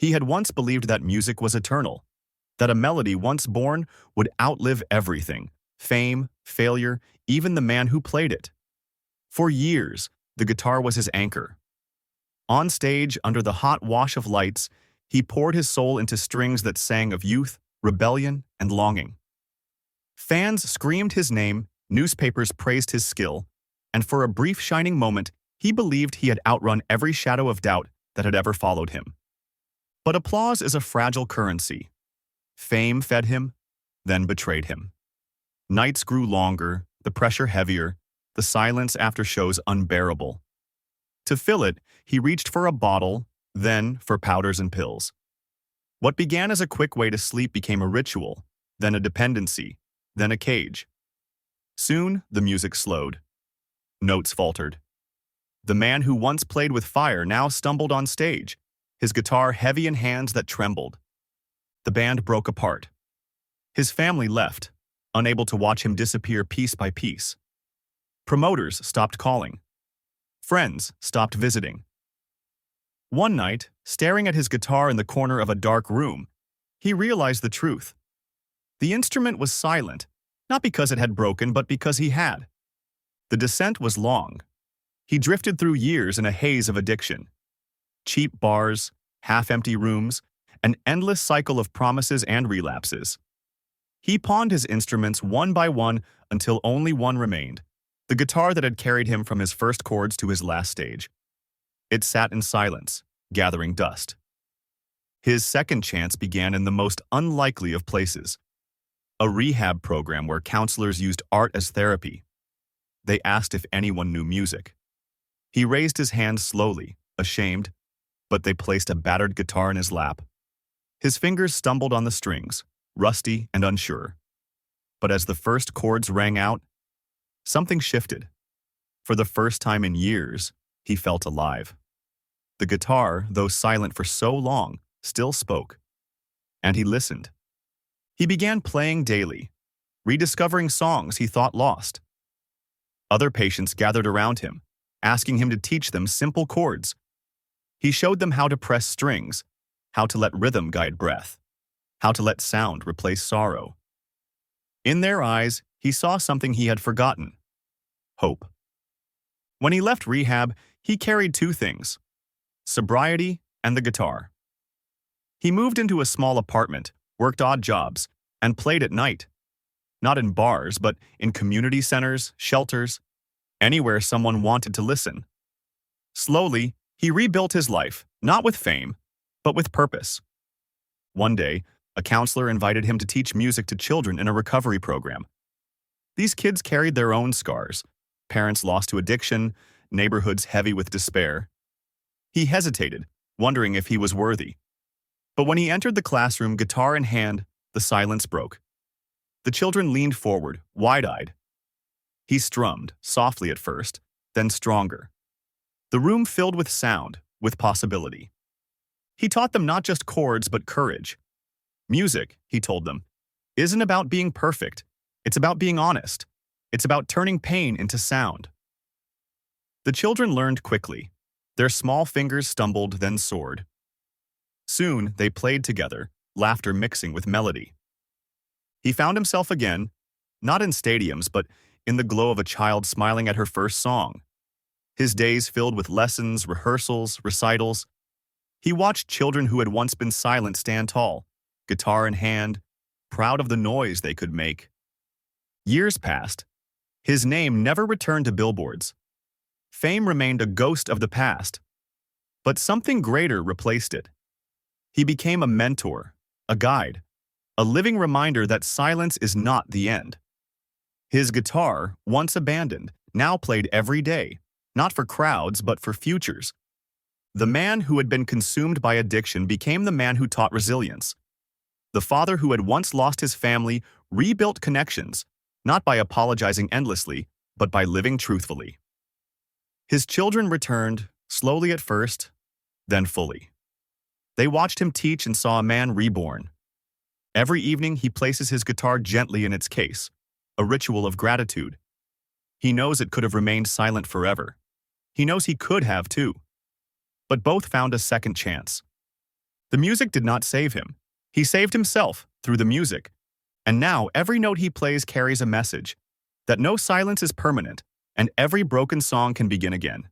He had once believed that music was eternal, that a melody once born would outlive everything, fame, failure, even the man who played it. For years, the guitar was his anchor. On stage, under the hot wash of lights, he poured his soul into strings that sang of youth, rebellion, and longing. Fans screamed his name, newspapers praised his skill, and for a brief shining moment, he believed he had outrun every shadow of doubt that had ever followed him. But applause is a fragile currency. Fame fed him, then betrayed him. Nights grew longer, the pressure heavier, the silence after shows unbearable. To fill it, he reached for a bottle, then for powders and pills. What began as a quick way to sleep became a ritual, then a dependency, then a cage. Soon, the music slowed. Notes faltered. The man who once played with fire now stumbled on stage, his guitar heavy in hands that trembled. The band broke apart. His family left, unable to watch him disappear piece by piece. Promoters stopped calling. Friends stopped visiting. One night, staring at his guitar in the corner of a dark room, he realized the truth. The instrument was silent, not because it had broken, but because he had. The descent was long. He drifted through years in a haze of addiction. Cheap bars, half-empty rooms, an endless cycle of promises and relapses. He pawned his instruments one by one until only one remained, the guitar that had carried him from his first chords to his last stage. It sat in silence, gathering dust. His second chance began in the most unlikely of places, a rehab program where counselors used art as therapy. They asked if anyone knew music. He raised his hand slowly, ashamed, but they placed a battered guitar in his lap. His fingers stumbled on the strings, rusty and unsure. But as the first chords rang out, something shifted. For the first time in years, he felt alive. The guitar, though silent for so long, still spoke. And he listened. He began playing daily, rediscovering songs he thought lost. Other patients gathered around him, asking him to teach them simple chords. He showed them how to press strings, how to let rhythm guide breath, how to let sound replace sorrow. In their eyes, he saw something he had forgotten: hope. When he left rehab, he carried two things: sobriety and the guitar. He moved into a small apartment, worked odd jobs, and played at night. Not in bars, but in community centers, shelters, anywhere someone wanted to listen. Slowly, he rebuilt his life, not with fame, but with purpose. One day, a counselor invited him to teach music to children in a recovery program. These kids carried their own scars, parents lost to addiction, neighborhoods heavy with despair. He hesitated, wondering if he was worthy. But when he entered the classroom, guitar in hand, the silence broke. The children leaned forward, wide-eyed. He strummed, softly at first, then stronger. The room filled with sound, with possibility. He taught them not just chords, but courage. Music, he told them, isn't about being perfect. It's about being honest. It's about turning pain into sound. The children learned quickly. Their small fingers stumbled, then soared. Soon, they played together, laughter mixing with melody. He found himself again, not in stadiums, but in the glow of a child smiling at her first song. His days filled with lessons, rehearsals, recitals. He watched children who had once been silent stand tall, guitar in hand, proud of the noise they could make. Years passed. His name never returned to billboards. Fame remained a ghost of the past. But something greater replaced it. He became a mentor, a guide, a living reminder that silence is not the end. His guitar, once abandoned, now played every day, not for crowds but for futures. The man who had been consumed by addiction became the man who taught resilience. The father who had once lost his family rebuilt connections, not by apologizing endlessly, but by living truthfully. His children returned, slowly at first, then fully. They watched him teach and saw a man reborn. Every evening he places his guitar gently in its case, a ritual of gratitude. He knows it could have remained silent forever. He knows he could have too. But both found a second chance. The music did not save him. He saved himself through the music. And now every note he plays carries a message that no silence is permanent, and every broken song can begin again.